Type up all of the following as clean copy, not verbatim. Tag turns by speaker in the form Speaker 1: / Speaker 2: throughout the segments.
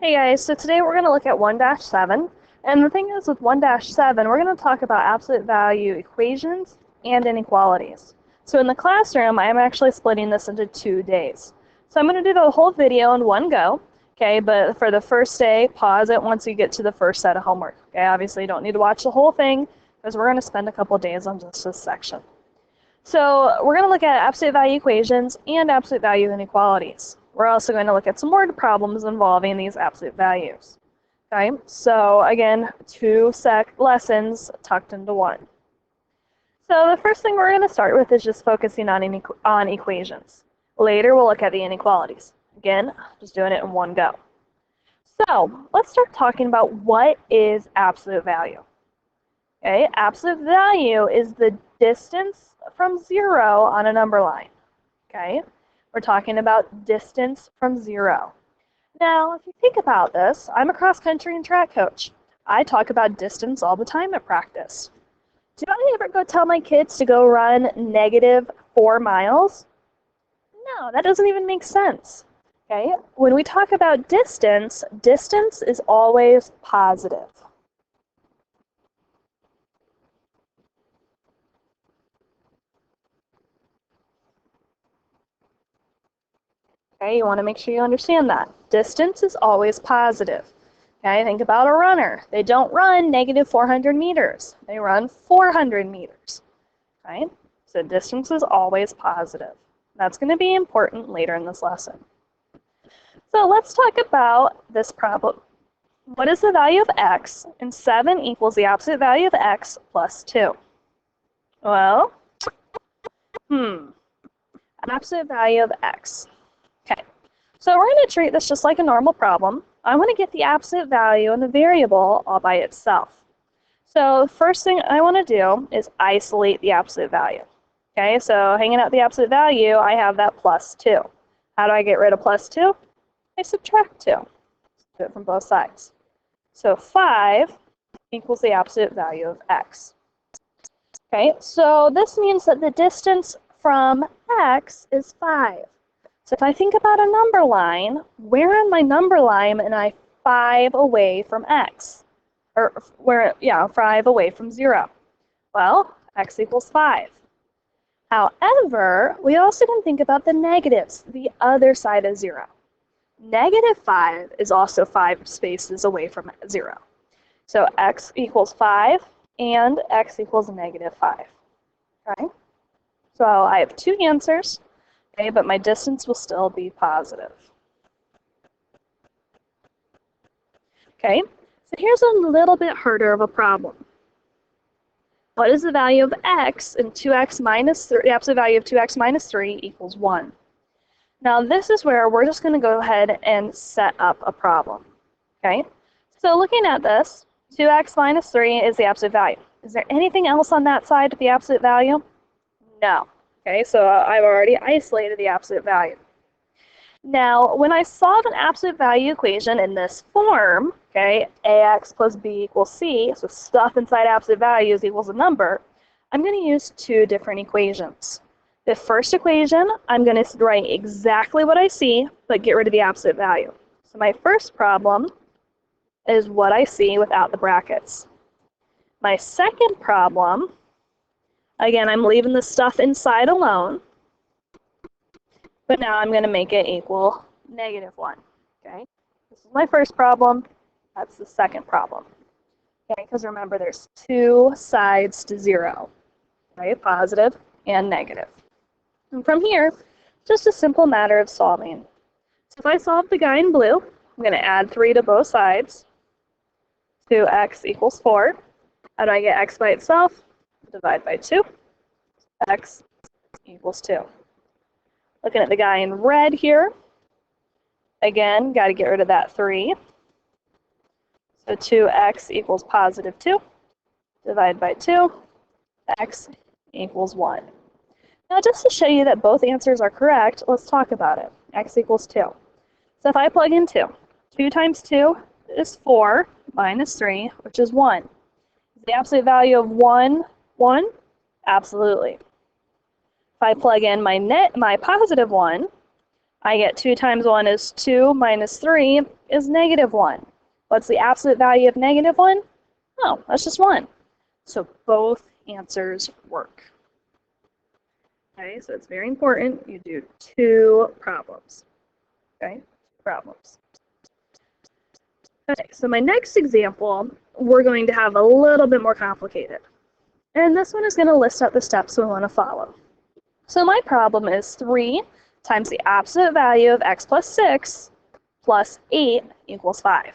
Speaker 1: Hey guys, so today we're going to look at 1-7, and the thing is with 1-7, we're going to talk about absolute value equations and inequalities. So in the classroom, I'm actually splitting this into 2 days. So I'm going to do the whole video in one go, okay, but for the first day, pause it once you get to the first set of homework. Okay, obviously you don't need to watch the whole thing because we're going to spend a couple days on just this section. So we're going to look at absolute value equations and absolute value inequalities. We're also going to look at some word problems involving these absolute values. Okay, so again, 2 lessons tucked into one. So the first thing we're going to start with is just focusing on equations. Later we'll look at the inequalities. Again, just doing it in one go. So let's start talking about what is absolute value. Okay, absolute value is the distance from 0 on a number line. Okay, we're talking about distance from 0. Now, if you think about this, I'm a cross-country and track coach. I talk about distance all the time at practice. Do I ever go tell my kids to go run -4 miles? No, that doesn't even make sense. Okay, when we talk about distance, distance is always positive. Okay, you want to make sure you understand that. Distance is always positive. Okay, think about a runner. They don't run -400 meters. They run 400 meters. Okay, so distance is always positive. That's going to be important later in this lesson. So let's talk about this problem. What is the value of x? And 7 equals the absolute value of x plus 2. Well, an absolute value of x. Okay, so we're going to treat this just like a normal problem. I want to get the absolute value and the variable all by itself. So the first thing I want to do is isolate the absolute value. Okay, so hanging out the absolute value, I have that plus 2. How do I get rid of plus 2? I subtract 2. Do it from both sides. So 5 equals the absolute value of x. Okay, so this means that the distance from x is 5. So if I think about a number line, where on my number line am I 5 away from x? Or 5 away from 0. Well, x equals 5. However, we also can think about the negatives, the other side of 0. -5 is also 5 spaces away from 0. So x equals 5 and x equals -5. Okay? So I have 2 answers. Okay, but my distance will still be positive. Okay, so here's a little bit harder of a problem. What is the value of x and 2x minus 3, the absolute value of 2x minus 3 equals 1? Now this is where we're just going to go ahead and set up a problem. Okay, so looking at this, 2x minus 3 is the absolute value. Is there anything else on that side of the absolute value? No. Okay, so I've already isolated the absolute value. Now, when I solve an absolute value equation in this form, okay, ax plus b equals c, so stuff inside absolute values equals a number, I'm going to use 2 different equations. The first equation, I'm going to write exactly what I see, but get rid of the absolute value. So my first problem is what I see without the brackets. My second problem, again, I'm leaving the stuff inside alone, but now I'm going to make it equal -1. Okay, this is my first problem. That's the second problem. Okay, because remember, there's 2 sides to 0, right? Positive and negative. And from here, just a simple matter of solving. So if I solve the guy in blue, I'm going to add 3 to both sides. 2x equals 4. How do I get x by itself? Divide by 2. X equals 2. Looking at the guy in red here, again, got to get rid of that 3. So 2x equals positive 2. Divide by 2. X equals 1. Now, just to show you that both answers are correct, let's talk about it. X equals 2. So if I plug in 2, 2 times 2 is 4 minus 3, which is 1. Is the absolute value of 1, 1? Absolutely. If I plug in my positive 1, I get 2 times 1 is 2 minus 3 is negative 1. What's the absolute value of negative 1? Oh, that's just 1. So both answers work. Okay, so it's very important you do 2 problems. Okay, 2 problems. Okay, so my next example, we're going to have a little bit more complicated. And this one is going to list out the steps we want to follow. So my problem is 3 times the absolute value of x plus 6 plus 8 equals 5.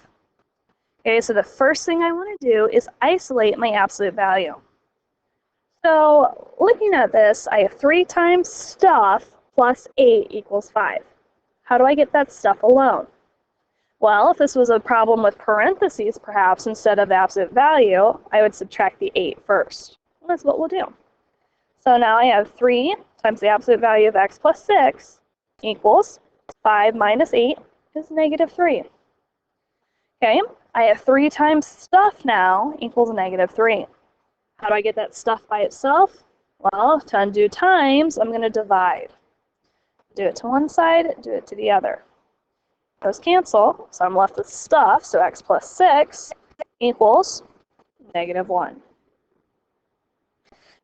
Speaker 1: Okay, so the first thing I want to do is isolate my absolute value. So looking at this, I have 3 times stuff plus 8 equals 5. How do I get that stuff alone? Well, if this was a problem with parentheses, perhaps, instead of the absolute value, I would subtract the 8 first. And that's what we'll do. So now I have 3 times the absolute value of x plus 6 equals 5 minus 8 is negative 3. Okay, I have 3 times stuff now equals negative 3. How do I get that stuff by itself? Well, to undo times, I'm going to divide. Do it to one side, do it to the other. Those cancel, so I'm left with stuff, so x plus 6 equals negative 1.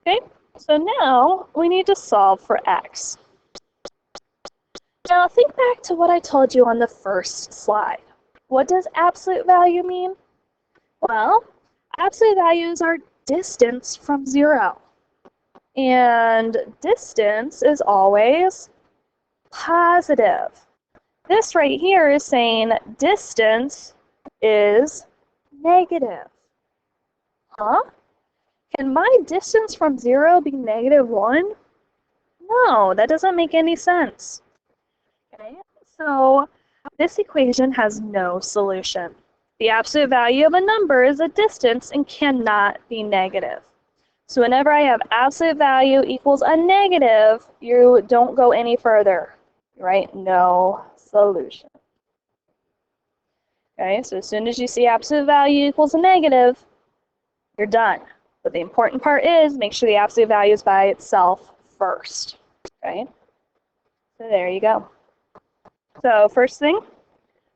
Speaker 1: Okay, so now we need to solve for x. Now think back to what I told you on the first slide. What does absolute value mean? Well, absolute value is our distance from 0. And distance is always positive. This right here is saying distance is negative. Huh? Can my distance from 0 be negative 1? No, that doesn't make any sense. Okay, so this equation has no solution. The absolute value of a number is a distance and cannot be negative. So whenever I have absolute value equals a negative, you don't go any further, right? No solution. Okay, so as soon as you see absolute value equals a negative, you're done. But the important part is make sure the absolute value is by itself first. Okay, so there you go. So first thing,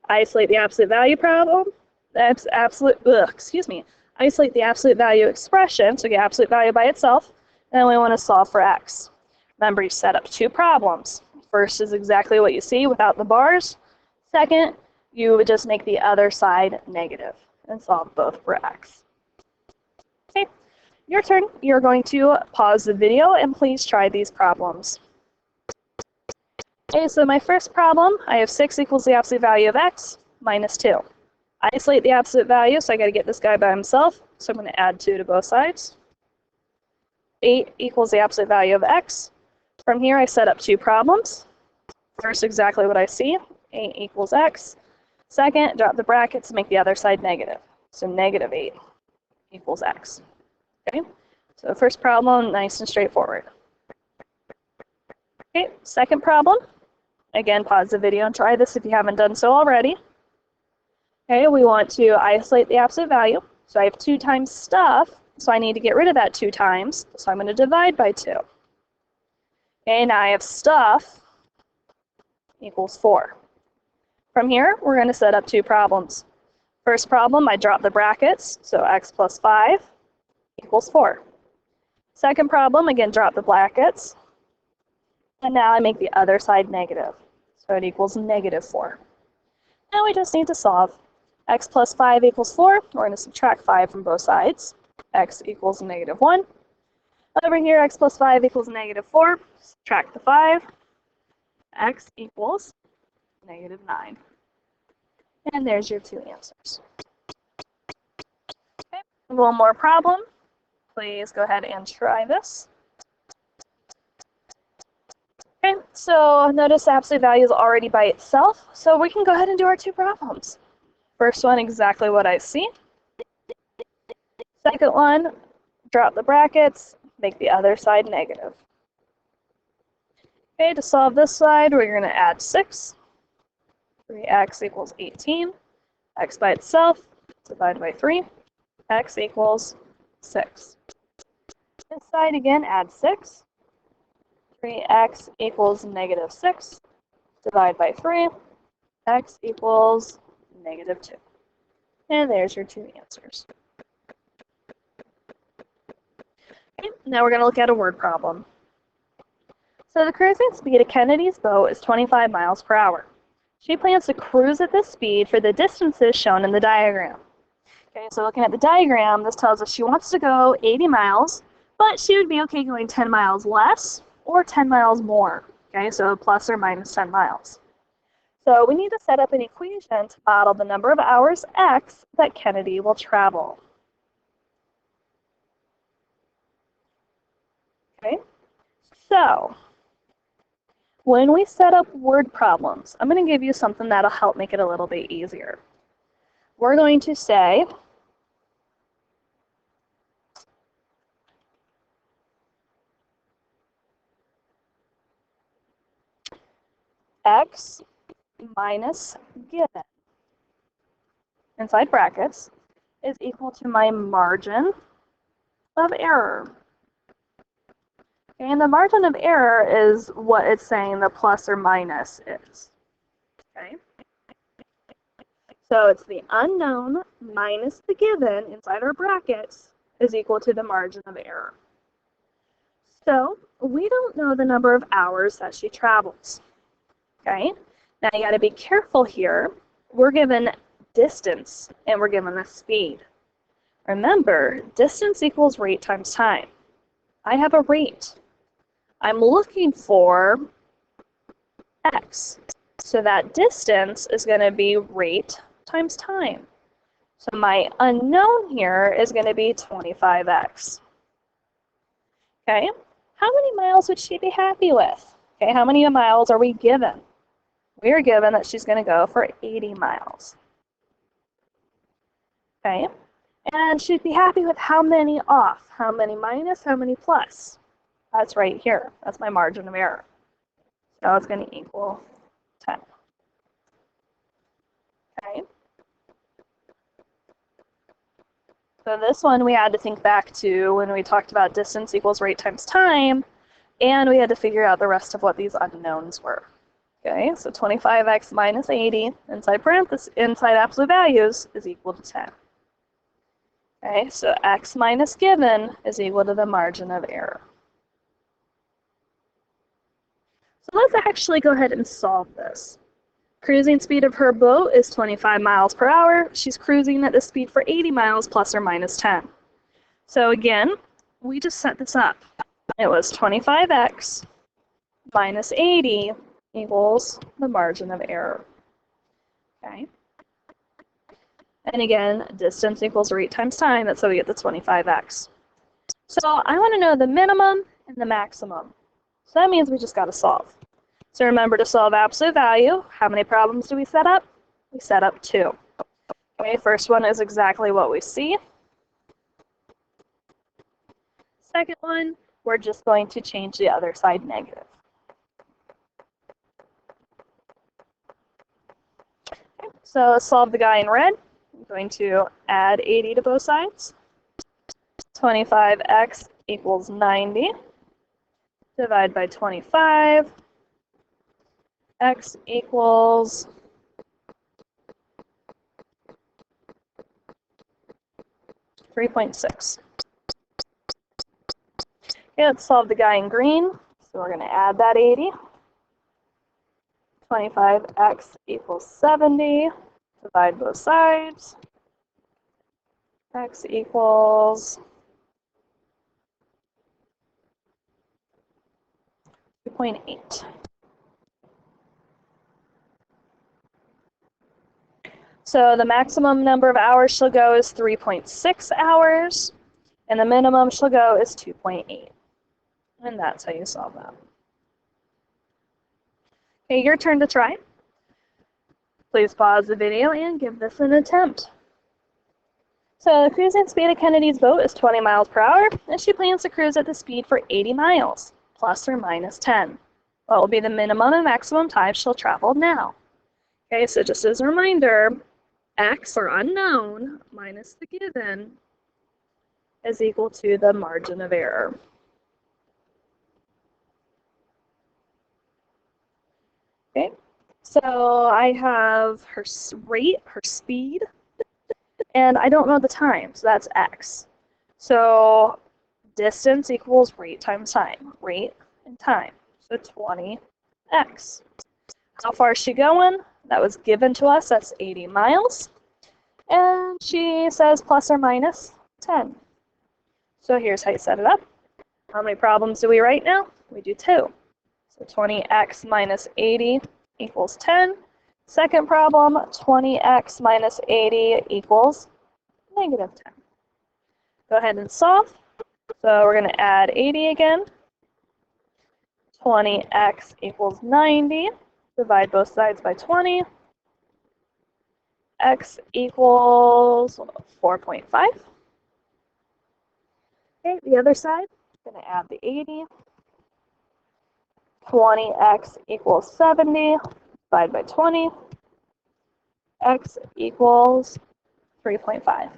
Speaker 1: isolate the absolute value problem. That's isolate the absolute value expression, so get absolute value by itself, and then we want to solve for x. Remember, you set up 2 problems. First is exactly what you see without the bars. Second, you would just make the other side negative and solve both for x. Okay, your turn. You're going to pause the video and please try these problems. Okay, so my first problem, I have 6 equals the absolute value of x minus 2. Isolate the absolute value, so I got to get this guy by himself, so I'm going to add 2 to both sides. 8 equals the absolute value of x. From here, I set up 2 problems. First, exactly what I see, 8 equals x. Second, drop the brackets to make the other side negative. So negative 8 equals x. Okay, so the first problem, nice and straightforward. Okay, second problem. Again, pause the video and try this if you haven't done so already. Okay, we want to isolate the absolute value. So I have 2 times stuff, so I need to get rid of that 2 times. So I'm going to divide by 2. Okay, now I have stuff equals 4. From here, we're going to set up 2 problems. First problem, I drop the brackets, so x plus 5 equals 4. Second problem, again, drop the brackets. And now I make the other side negative, so it equals negative 4. Now we just need to solve. X plus 5 equals 4. We're going to subtract 5 from both sides. X equals negative 1. Over here, x plus 5 equals negative 4. Subtract the 5. X equals negative 9. And there's your 2 answers. Okay, one more problem. Please go ahead and try this. Okay, so notice the absolute value is already by itself, so we can go ahead and do our 2 problems. First one, exactly what I see. Second one, drop the brackets, make the other side negative. Okay, to solve this side, we're going to add 6. 3x equals 18. X by itself, divide by 3. X equals 6. This side again, add 6. 3x equals negative 6. divide by 3, x equals -2. And there's your two answers. Okay, now we're going to look at a word problem. So the cruising speed of Kennedy's boat is 25 miles per hour. She plans to cruise at this speed for the distances shown in the diagram. Okay, so looking at the diagram, this tells us she wants to go 80 miles, but she would be okay going 10 miles less or 10 miles more. Okay, so plus or minus 10 miles. So we need to set up an equation to model the number of hours x that Kennedy will travel. Okay, so when we set up word problems, I'm going to give you something that'll help make it a little bit easier. We're going to say x minus given inside brackets is equal to my margin of error. Okay, and the margin of error is what it's saying the plus or minus is. Okay, so it's the unknown minus the given inside our brackets is equal to the margin of error. So we don't know the number of hours that she travels. Okay, now you got to be careful here. We're given distance and we're given the speed. Remember, distance equals rate times time. I have a rate. I'm looking for x. So that distance is going to be rate times time. So my unknown here is going to be 25x. Okay, how many miles would she be happy with? Okay, how many miles are we given? We are given that she's going to go for 80 miles. Okay, and she'd be happy with how many off? How many minus? How many plus? That's right here. That's my margin of error. So it's going to equal 10. Okay. So this one we had to think back to when we talked about distance equals rate times time, and we had to figure out the rest of what these unknowns were. Okay, so 25x minus 80 inside parentheses, inside absolute values is equal to 10. Okay, so x minus given is equal to the margin of error. So let's actually go ahead and solve this. Cruising speed of her boat is 25 miles per hour. She's cruising at the speed for 80 miles plus or minus 10. So again, we just set this up. It was 25x minus 80 equals the margin of error. Okay. And again, distance equals rate times time. That's how we get the 25x. So I want to know the minimum and the maximum. So that means we just got to solve. So remember, to solve absolute value, how many problems do we set up? We set up 2. Okay, first one is exactly what we see. Second one, we're just going to change the other side negative. Okay, so let's solve the guy in red. I'm going to add 80 to both sides. 25x equals 90. Divide by 25. X equals 3.6. Okay, let's solve the guy in green. So we're going to add that 80. 25x equals 70. Divide both sides. X equals 2.8. So the maximum number of hours she'll go is 3.6 hours, and the minimum she'll go is 2.8. And that's how you solve that. Okay, your turn to try. Please pause the video and give this an attempt. So the cruising speed of Kennedy's boat is 20 miles per hour, and she plans to cruise at the speed for 80 miles, plus or minus 10. What will be the minimum and maximum time she'll travel now? Okay, so just as a reminder, x, or unknown, minus the given is equal to the margin of error. Okay, So I have her rate, her speed, and I don't know the time, so that's x. So distance equals rate times time, rate and time, so 20x. How far is she going? That was given to us, that's 80 miles. And she says plus or minus 10. So here's how you set it up. How many problems do we write now? We do 2. So 20x minus 80 equals 10. Second problem, 20x minus 80 equals negative 10. Go ahead and solve. So we're going to add 80 again. 20x equals 90. Divide both sides by 20. X equals 4.5. Okay, the other side, I'm going to add the 80. 20x equals 70. Divide by 20. X equals 3.5.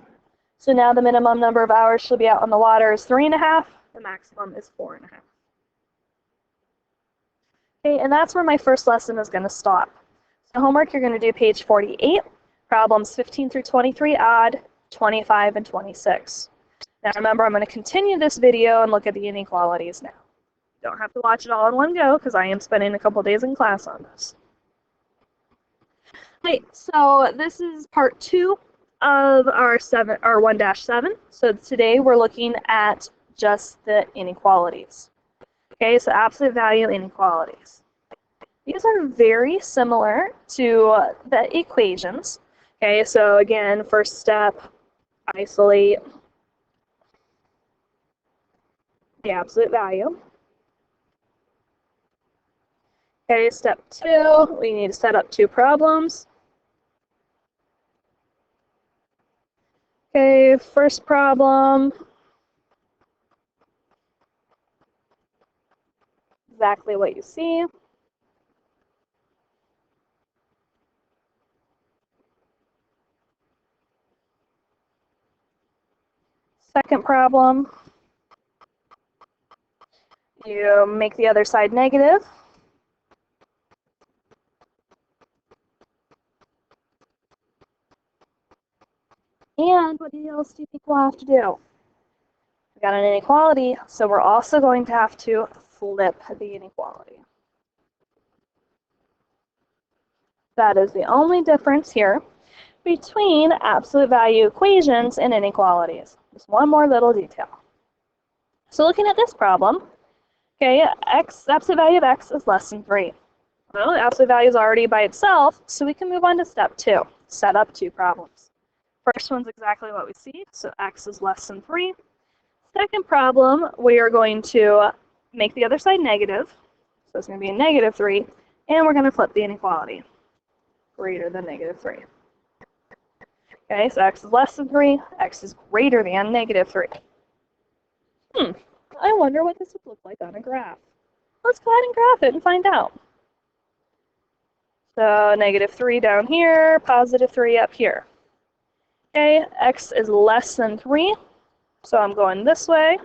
Speaker 1: So now the minimum number of hours she'll be out on the water is 3.5. The maximum is 4.5. Okay, and that's where my first lesson is going to stop. So homework, you're going to do page 48, problems 15 through 23 odd, 25, and 26. Now remember, I'm going to continue this video and look at the inequalities now. You don't have to watch it all in one go because I am spending a couple days in class on this. Okay, so this is part 2 of our 1-7. So today we're looking at just the inequalities. Okay, so absolute value inequalities. These are very similar to the equations. Okay, so again, first step, isolate the absolute value. Okay, step 2, we need to set up 2 problems. Okay, first problem, exactly what you see. Second problem, you make the other side negative. And what else do you think we'll have to do? We got an inequality, so we're also going to have to flip the inequality. That is the only difference here between absolute value equations and inequalities. Just one more little detail. So looking at this problem, okay, absolute value of x is less than 3. Well, the absolute value is already by itself, so we can move on to step 2, set up 2 problems. First one's exactly what we see, so x is less than 3. Second problem, we are going to make the other side negative, so it's going to be a negative 3, and we're going to flip the inequality, greater than negative 3. Okay, so x is less than 3, x is greater than negative 3. I wonder what this would look like on a graph. Let's go ahead and graph it and find out. So negative 3 down here, positive 3 up here. Okay, x is less than 3, so I'm going this way.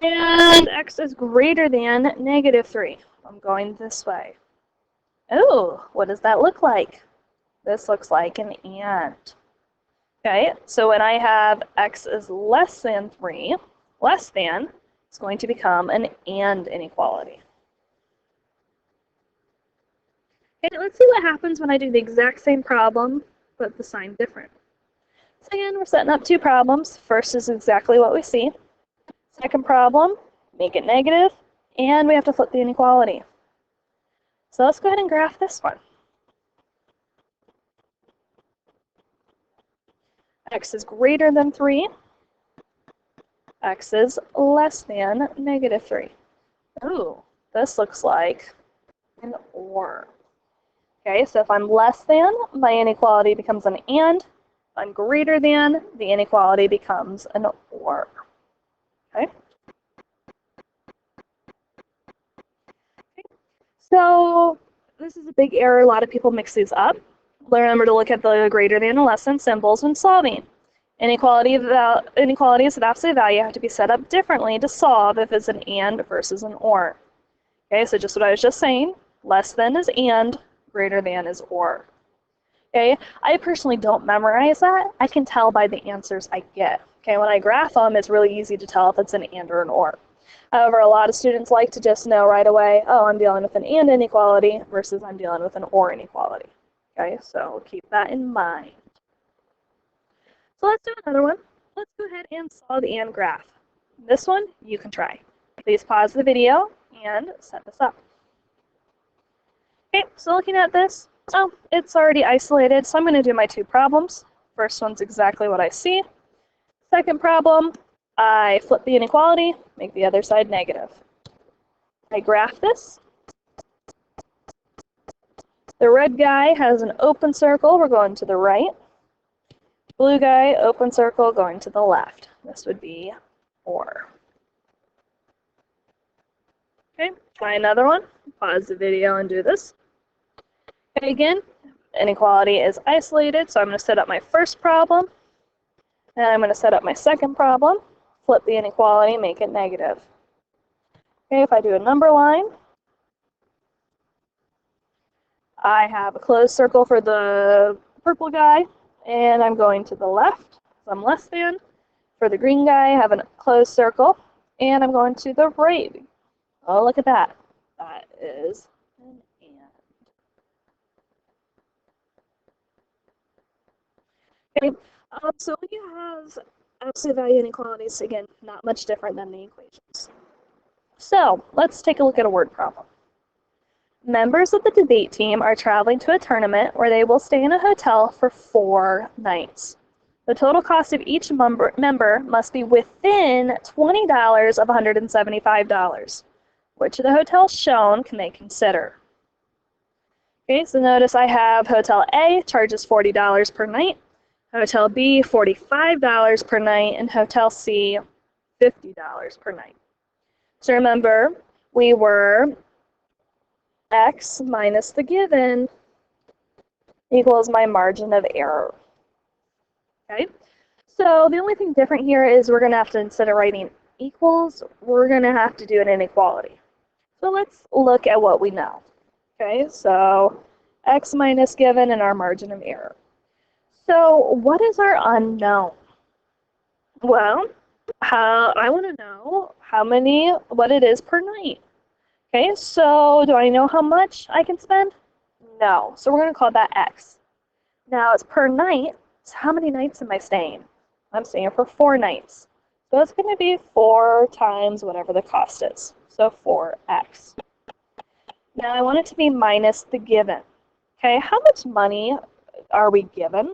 Speaker 1: And x is greater than negative 3. I'm going this way. Oh, what does that look like? This looks like an and. Okay, so when I have x is less than 3, it's going to become an and inequality. Okay, let's see what happens when I do the exact same problem, but the sign different. So again, we're setting up 2 problems. First is exactly what we see. Second problem, make it negative, and we have to flip the inequality. So let's go ahead and graph this one. X is greater than 3. X is less than negative 3. Ooh, this looks like an or. Okay, so if I'm less than, my inequality becomes an and. If I'm greater than, the inequality becomes an or. Okay? So this is a big error. A lot of people mix these up. Remember to look at the greater than and less than symbols when solving. Inequalities of absolute value have to be set up differently to solve if it's an and versus an or. Okay, so just what I was just saying, less than is and, greater than is or. Okay, I personally don't memorize that. I can tell by the answers I get. Okay, when I graph them, it's really easy to tell if it's an and or an or. However, a lot of students like to just know right away, oh, I'm dealing with an and inequality versus I'm dealing with an or inequality. Okay, so keep that in mind. So let's do another one. Let's go ahead and solve the and graph. This one, you can try. Please pause the video and set this up. Okay, so looking at this, oh, it's already isolated, so I'm going to do my two problems. First one's exactly what I see. Second problem, I flip the inequality, make the other side negative. I graph this. The red guy has an open circle, we're going to the right. Blue guy, open circle, going to the left. This would be or. Okay, try another one. Pause the video and do this. Okay, again, inequality is isolated, so I'm going to set up my first problem. And I'm going to set up my second problem, flip the inequality, make it negative. Okay, if I do a number line, I have a closed circle for the purple guy, and I'm going to the left, so I'm less than. For the green guy, I have a closed circle, and I'm going to the right. Oh, look at that. That is an and. Okay, so when you have absolute value inequalities, again, not much different than the equations. So let's take a look at a word problem. Members of the debate team are traveling to a tournament where they will stay in a hotel for 4 nights. The total cost of each member must be within $20 of $175. Which of the hotels shown can they consider? Okay, so notice I have Hotel A charges $40 per night, Hotel B $45 per night, and Hotel C $50 per night. So remember, we were x minus the given equals my margin of error. Okay, so the only thing different here is we're going to have to, instead of writing equals, we're going to have to do an inequality. So let's look at what we know. Okay, so x minus given and our margin of error. So what is our unknown? Well, I want to know what it is per night. Okay, so do I know how much I can spend? No, so we're going to call that x. Now it's per night, so how many nights am I staying? I'm staying for 4 nights. So it's going to be 4 times whatever the cost is, so 4x. Now I want it to be minus the given. Okay, how much money are we given?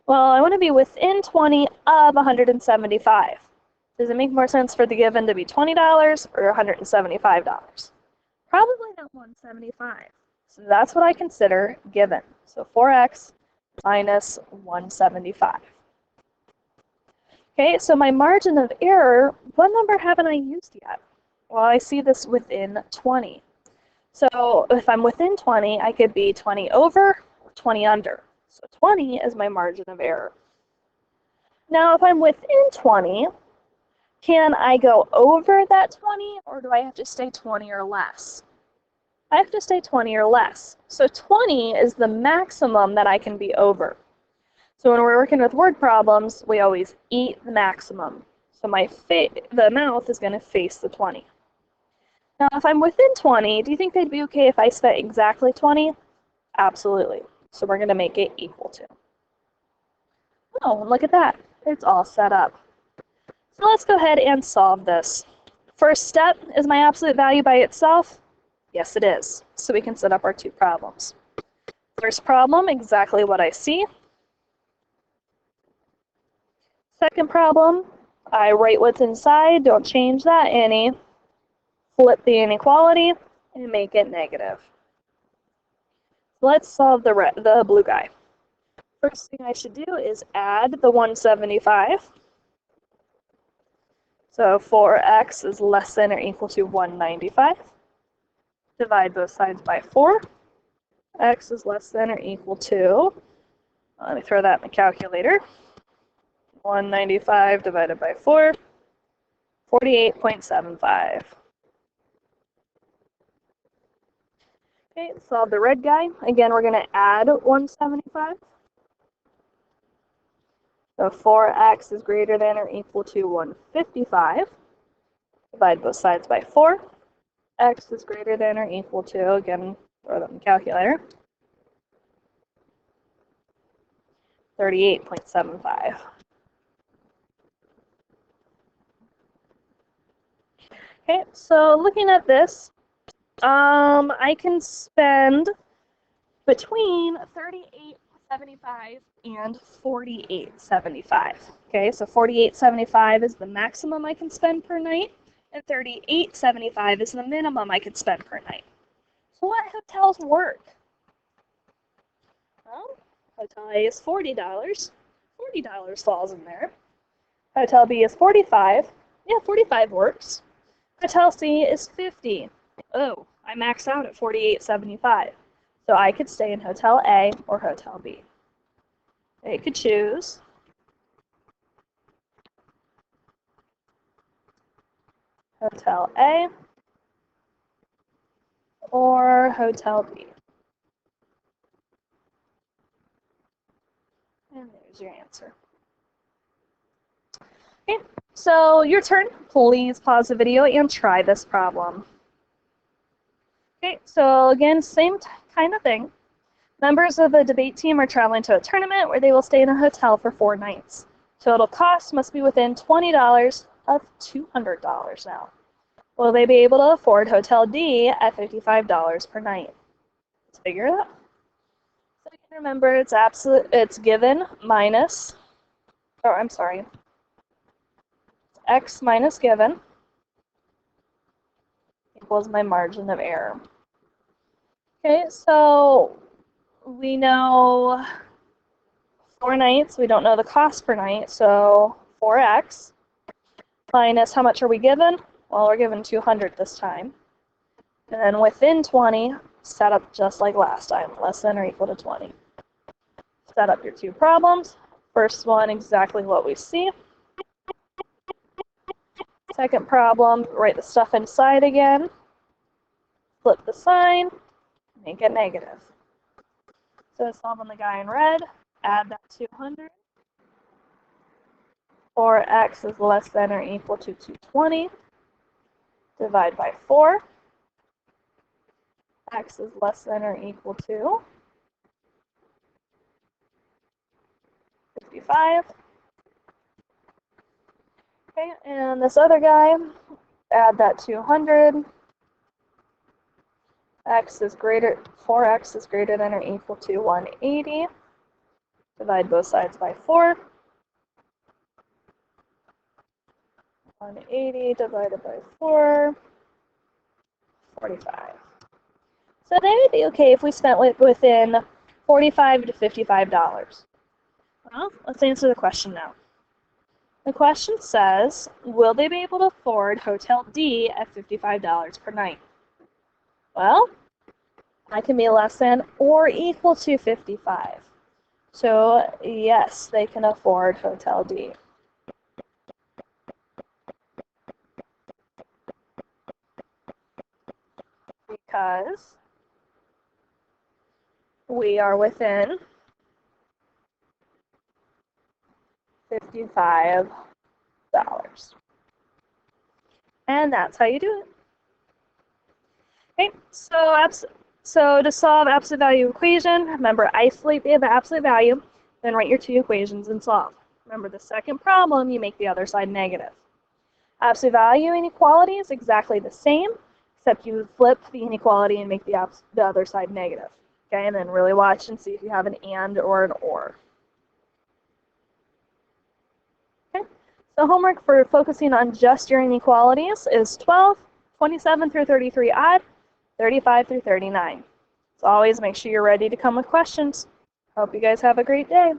Speaker 1: Well, I want to be within 20 of 175. Does it make more sense for the given to be $20 or $175? Probably not 175. So that's what I consider given. So 4x minus 175. Okay, so my margin of error, what number haven't I used yet? Well, I see this within 20. So if I'm within 20, I could be 20 over or 20 under. So 20 is my margin of error. Now, if I'm within 20, can I go over that 20 or do I have to stay 20 or less? I have to stay 20 or less. So 20 is the maximum that I can be over. So when we're working with word problems, we always eat the maximum. So the mouth is going to face the 20. Now, if I'm within 20, do you think they'd be okay if I spent exactly 20? Absolutely. So we're going to make it equal to. Oh, look at that. It's all set up. So let's go ahead and solve this. First step, is my absolute value by itself? Yes, it is. So we can set up our 2 problems. First problem, exactly what I see. Second problem, I write what's inside, don't change that any. Flip the inequality and make it negative. Let's solve the blue guy. First thing I should do is add the 175. So 4x is less than or equal to 195. Divide both sides by 4. X is less than or equal to, let me throw that in the calculator. 195 divided by 4, 48.75. Okay, solve the red guy. Again, we're going to add 175. So 4x is greater than or equal to 155. Divide both sides by 4. X is greater than or equal to, again, throw that in the calculator, 38.75. Okay, so looking at this, I can spend between 38.75 and 48.75. Okay, so 48.75 is the maximum I can spend per night, and 38.75 is the minimum I can spend per night. So what hotels work? Well, Hotel A is $40. $40 falls in there. Hotel B is 45. Yeah, 45 works. Hotel C is 50. Oh, I maxed out at 48.75. So I could stay in Hotel A or Hotel B. They could choose Hotel A or Hotel B. And there's your answer. Okay, so your turn. Please pause the video and try this problem. Okay, so again, same kind of thing. Members of the debate team are traveling to a tournament where they will stay in a hotel for 4 nights. Total cost must be within $20 of $200 now. Will they be able to afford Hotel D at $55 per night? Let's figure it out. So you can remember it's given minus, x minus given equals my margin of error. Okay, so we know 4 nights, we don't know the cost per night, so 4x minus how much are we given? Well, we're given 200 this time. And then within 20, set up just like last time, less than or equal to 20. Set up your 2 problems. First one, exactly what we see. Second problem, write the stuff inside again. Flip the sign, make it negative. So solving the guy in red, add that 200. 4x is less than or equal to 220. Divide by 4. X is less than or equal to 55. Okay, and this other guy, add that 200. 4x is greater than or equal to 180. Divide both sides by 4. 180 divided by 4, 45. So they would be okay if we spent within $45 to $55. Well, let's answer the question now. The question says, will they be able to afford Hotel D at $55 per night? Well, I can be less than or equal to 55. So yes, they can afford Hotel D. Because we are within $55. And that's how you do it. Okay, so to solve absolute value equation, remember isolate the absolute value, then write your 2 equations and solve. Remember the second problem, you make the other side negative. Absolute value inequality is exactly the same, except you flip the inequality and make the other side negative. Okay, and then really watch and see if you have an and or an or. Okay, so homework for focusing on just your inequalities is 12, 27 through 33 odd, 35 through 39. So always make sure you're ready to come with questions. Hope you guys have a great day.